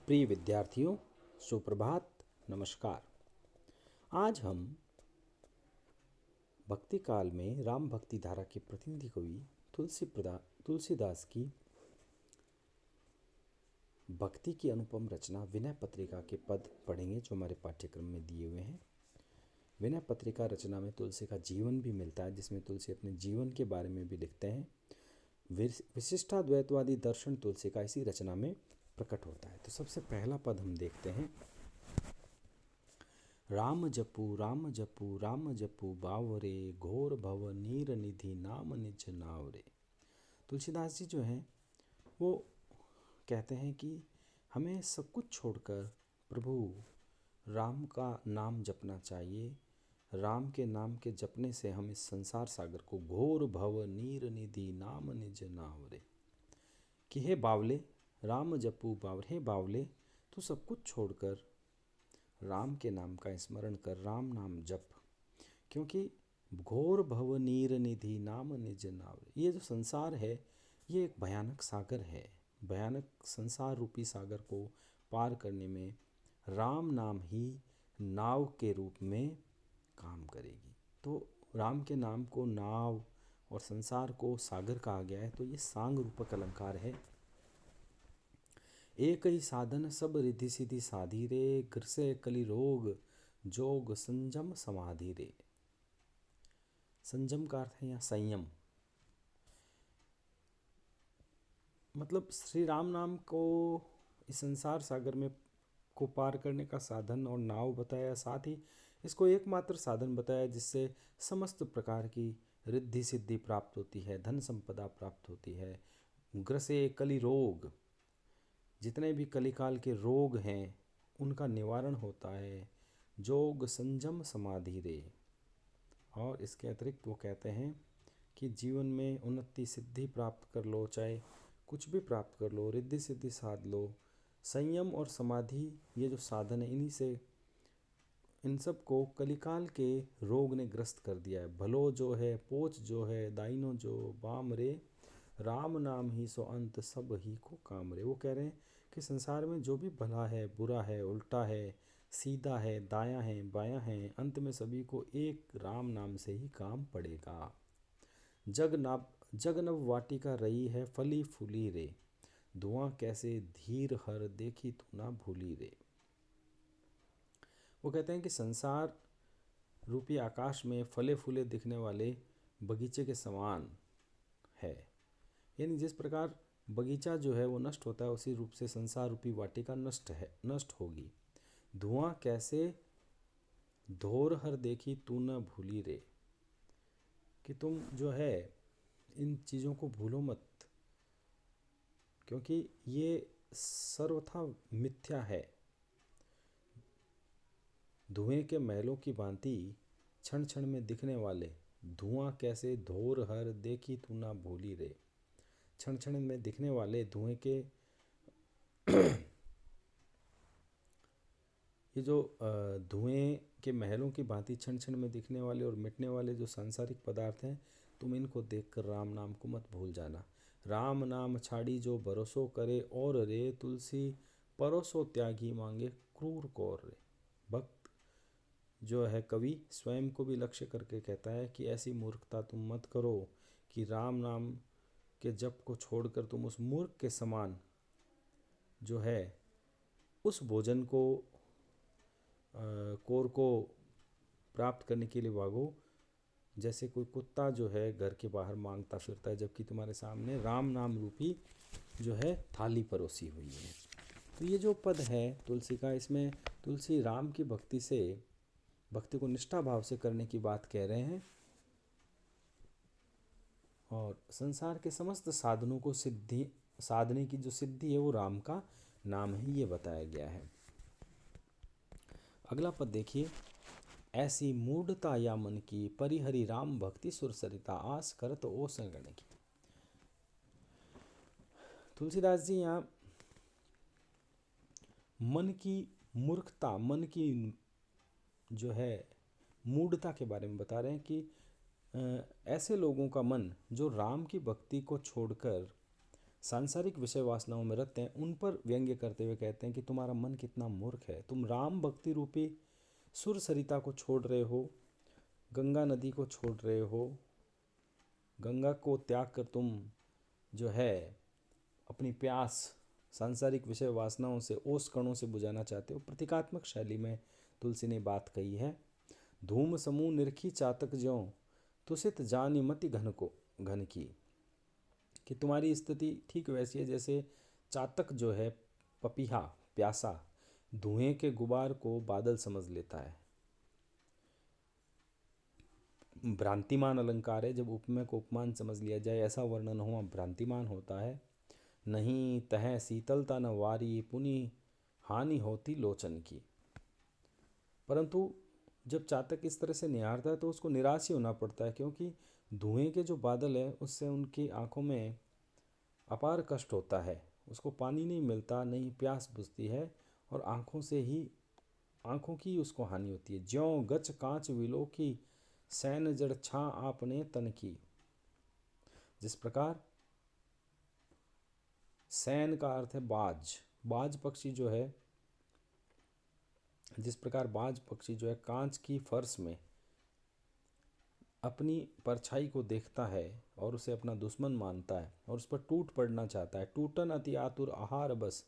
प्रिय विद्यार्थियों, सुप्रभात, नमस्कार। आज हम भक्ति काल में राम भक्ति धारा के प्रतिनिधि कवि तुलसीदास की भक्ति की अनुपम रचना विनय पत्रिका के पद पढ़ेंगे, जो हमारे पाठ्यक्रम में दिए हुए हैं। विनय पत्रिका रचना में तुलसी का जीवन भी मिलता है, जिसमें तुलसी अपने जीवन के बारे में भी लिखते हैं। विशिष्टाद्वैतवादी दर्शन तुलसी का इसी रचना में प्रकट होता है। तो सबसे पहला पद हम देखते हैं। राम जपू राम जपू बावरे, घोर भव नीर निधि नाम निज नावरे। तुलसीदास जी जो हैं वो कहते हैं कि हमें सब कुछ छोड़कर प्रभु राम का नाम जपना चाहिए। राम के नाम के जपने से हम इस संसार सागर को घोर भव नीर निधि नाम निज नावरे, कि हे बावले, राम जपू बावरे, हे बावले तू सब कुछ छोड़कर राम के नाम का स्मरण कर, राम नाम जप, क्योंकि घोर भव नीर निधि नाम निज नावरे। ये जो संसार है ये एक भयानक सागर है। भयानक संसार रूपी सागर को पार करने में राम नाम ही नाव के रूप में काम करेगी। तो राम के नाम को नाव और संसार को सागर कहा गया है। तो ये सांग रूपक अलंकार है। एक ही साधन सब रिद्धि सिद्धि साधी रे, ग्रसे कलि रोग जोग संयम समाधि रे। संयम का अर्थ है यहाँ संयम, मतलब श्री राम नाम को इस संसार सागर में को पार करने का साधन और नाव बताया। साथ ही इसको एकमात्र साधन बताया जिससे समस्त प्रकार की रिद्धि सिद्धि प्राप्त होती है, धन संपदा प्राप्त होती है। ग्रसे कलि रोग, जितने भी कलिकाल के रोग हैं उनका निवारण होता है। जोग संयम समाधि रे, और इसके अतिरिक्त वो कहते हैं कि जीवन में उन्नति सिद्धि प्राप्त कर लो, चाहे कुछ भी प्राप्त कर लो, रिद्धि सिद्धि साध लो। संयम और समाधि ये जो साधन है, इन्हीं से इन सब को कलिकाल के रोग ने ग्रस्त कर दिया है। भलो जो है, पोच जो है, दाइनो जो बाम रे, राम नाम ही सो अंत सब ही को काम रे। वो कह रहे हैं कि संसार में जो भी भला है, बुरा है, उल्टा है, सीधा है, दायां है, बायां है, अंत में सभी को एक राम नाम से ही काम पड़ेगा। जग नव वाटिका रही है फली फूली रे, धुआं कैसे धीर हर देखी तू ना भूली रे। वो कहते हैं कि संसार रूपी आकाश में फले फूले दिखने वाले बगीचे के समान है। यानी जिस प्रकार बगीचा जो है वो नष्ट होता है, उसी रूप से संसार रूपी वाटिका नष्ट होगी। धुआं कैसे धोर हर देखी तू न भूली रे, कि तुम जो है इन चीज़ों को भूलो मत, क्योंकि ये सर्वथा मिथ्या है। धुएं के महलों की भांति क्षण क्षण में दिखने वाले, धुआं कैसे धोर हर देखी तू ना भूली रे। क्षण क्षण में दिखने वाले धुएं के ये जो धुएं के महलों की भांति क्षण क्षण में दिखने वाले और मिटने वाले जो सांसारिक पदार्थ हैं, तुम इनको देखकर राम नाम को मत भूल जाना। राम नाम छाड़ी जो भरोसो करे, और रे तुलसी परोसो त्यागी मांगे क्रूर कौर रे। भक्त जो है कवि स्वयं को भी लक्ष्य करके कहता है कि ऐसी मूर्खता तुम मत करो कि राम नाम के जप को छोड़कर तुम उस मूर्ख के समान जो है उस भोजन को कोर को प्राप्त करने के लिए भागो, जैसे कोई कुत्ता जो है घर के बाहर मांगता फिरता है, जबकि तुम्हारे सामने राम नाम रूपी जो है थाली परोसी हुई है। तो ये जो पद है तुलसी का, इसमें तुलसी राम की भक्ति को निष्ठा भाव से करने की बात कह रहे हैं, और संसार के समस्त साधनों को साधने की जो सिद्धि है वो राम का नाम है, ये बताया गया है। अगला पद देखिए। ऐसी मूढ़ता या मन की, परिहरि राम भक्ति सुर सरिता, आस करत ओ संगण की। तुलसीदास जी यहाँ मन की मूर्खता, मन की जो है मूढ़ता के बारे में बता रहे हैं कि ऐसे लोगों का मन जो राम की भक्ति को छोड़कर सांसारिक विषय वासनाओं में रत हैं, उन पर व्यंग्य करते हुए कहते हैं कि तुम्हारा मन कितना मूर्ख है, तुम राम भक्ति रूपी सुर सरिता को छोड़ रहे हो, गंगा नदी को छोड़ रहे हो, गंगा को त्याग कर तुम जो है अपनी प्यास सांसारिक विषय वासनाओं से, ओस कणों से बुझाना चाहते हो। प्रतीकात्मक शैली में तुलसी ने बात कही है। धूम समूह निरखी चातक ज्यों, तुसित जानी मति घन की, कि तुम्हारी स्थिति ठीक वैसी है जैसे चातक जो है, पपीहा प्यासा धुएं के गुबार को बादल समझ लेता है। भ्रांतिमान अलंकार है, जब उपमेय को उपमान समझ लिया जाए, ऐसा वर्णन हुआ भ्रांतिमान होता है। नहीं तह शीतलता न वारी, पुनि हानि होती लोचन की। परंतु जब चातक इस तरह से निहारता है तो उसको निराश ही होना पड़ता है, क्योंकि धुएं के जो बादल है उससे उनकी आंखों में अपार कष्ट होता है। उसको पानी नहीं मिलता, नहीं प्यास बुझती है, और आंखों की उसको हानि होती है। ज्यों गच कांच विलो की, सैन जड़ छा आपने तन की। जिस प्रकार सैन का अर्थ है बाज, बाज पक्षी जो है, जिस प्रकार बाज पक्षी जो है कांच की फर्श में अपनी परछाई को देखता है और उसे अपना दुश्मन मानता है और उस पर टूट पड़ना चाहता है। टूटन अति आतुर आहार बस,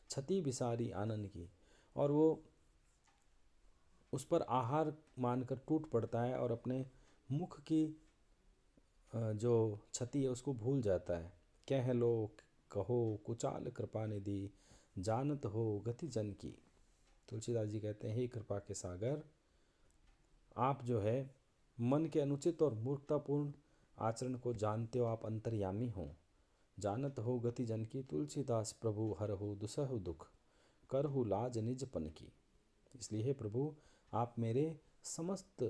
क्षति विसारी आनंद की, और वो उस पर आहार मानकर टूट पड़ता है और अपने मुख की जो क्षति है उसको भूल जाता है। कह लो कहो कुचाल कृपा निधि, जानत हो गति जन की। तुलसीदास जी कहते हैं, हे कृपा के सागर, आप जो है मन के अनुचित और मूर्खतापूर्ण आचरण को जानते हो, आप अंतर्यामी हो। जानत हो गति जन की, तुलसीदास प्रभु हरहु दुसहु दुख, करहु लाज निज पन की। इसलिए हे प्रभु, आप मेरे समस्त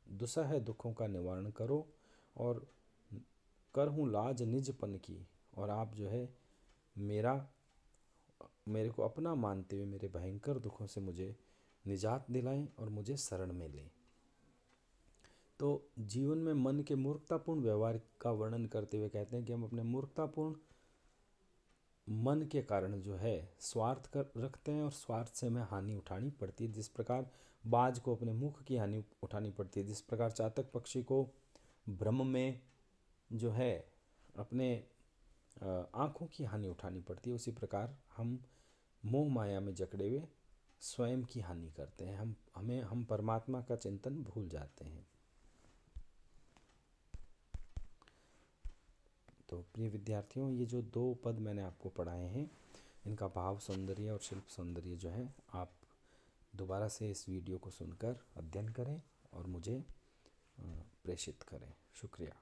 दुसह दुखों का निवारण करो और करहूँ लाज निज पन की, और आप जो है मेरे को अपना मानते हुए मेरे भयंकर दुखों से मुझे निजात दिलाएं और मुझे शरण में लें। तो जीवन में मन के मूर्खतापूर्ण व्यवहार का वर्णन करते हुए कहते हैं कि हम अपने मूर्खतापूर्ण मन के कारण जो है स्वार्थ कर रखते हैं और स्वार्थ से हमें हानि उठानी पड़ती है। जिस प्रकार बाज को अपने मुख की हानि उठानी पड़ती है, जिस प्रकार चातक पक्षी को भ्रम में जो है अपने आँखों की हानि उठानी पड़ती है, उसी प्रकार हम मोह माया में जकड़े हुए स्वयं की हानि करते हैं। हम परमात्मा का चिंतन भूल जाते हैं। तो प्रिय विद्यार्थियों, ये जो 2 पद मैंने आपको पढ़ाए हैं, इनका भाव सौंदर्य और शिल्प सौंदर्य जो है, आप दोबारा से इस वीडियो को सुनकर अध्ययन करें और मुझे प्रेषित करें। शुक्रिया।